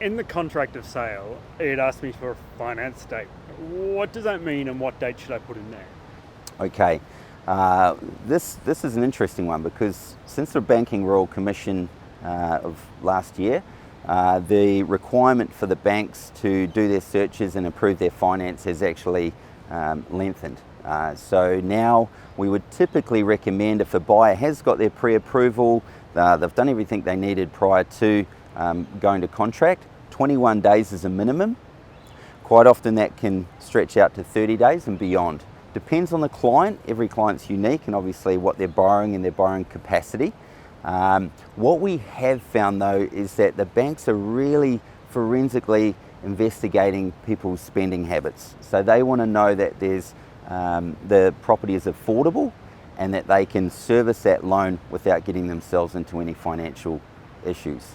In the contract of sale, it asked me for a finance date. What does that mean and what date should I put in there? Okay, this is an interesting one because since the Banking Royal Commission of last year, the requirement for the banks to do their searches and approve their finance has actually lengthened. So now we would typically recommend, if a buyer has got their pre-approval, they've done everything they needed prior to going to contract, 21 days is a minimum. Quite often that can stretch out to 30 days and beyond. Depends on the client. Every client's unique and obviously what they're borrowing and their borrowing capacity. What we have found though is that the banks are really forensically investigating people's spending habits. So they want to know that the property is affordable and that they can service that loan without getting themselves into any financial issues.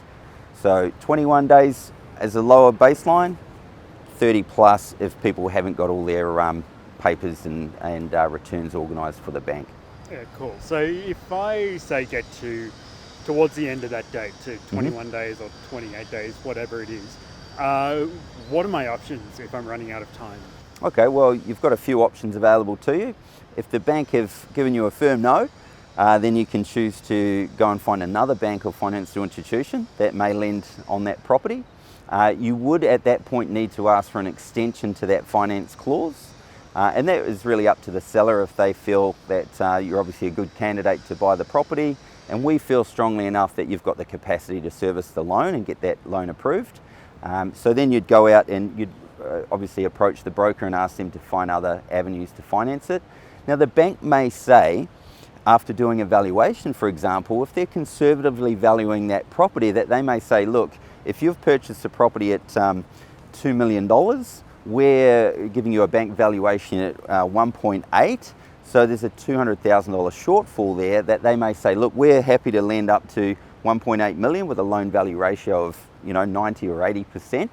So 21 days as a lower baseline, 30 plus if people haven't got all their papers and returns organised for the bank. Yeah, cool. So if I say get towards the end of that date to 21 days or 28 days, whatever it is, what are my options if I'm running out of time? Okay, well, you've got a few options available to you. If the bank have given you a firm no, then you can choose to go and find another bank or financial institution that may lend on that property. You would at that point need to ask for an extension to that finance clause. And that is really up to the seller if they feel that you're obviously a good candidate to buy the property, and we feel strongly enough that you've got the capacity to service the loan and get that loan approved. So then you'd go out and you'd obviously approach the broker and ask them to find other avenues to finance it. Now the bank may say, after doing a valuation, for example, if they're conservatively valuing that property, that they may say, look, if you've purchased a property at $2 million, we're giving you a bank valuation at 1.8, so there's a $200,000 shortfall there that they may say, look, we're happy to lend up to 1.8 million with a loan value ratio of 90 or 80%,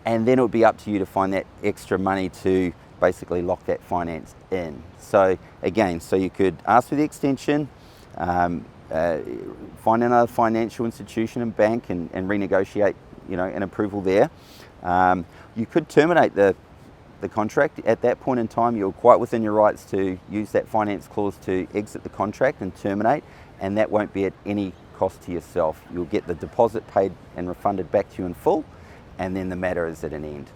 and then it would be up to you to find that extra money to basically lock that finance in. So again, so you could ask for the extension, find another financial institution and bank and renegotiate an approval there. You could terminate the contract. At that point in time, you're quite within your rights to use that finance clause to exit the contract and terminate, and that won't be at any cost to yourself. You'll get the deposit paid and refunded back to you in full, and then the matter is at an end.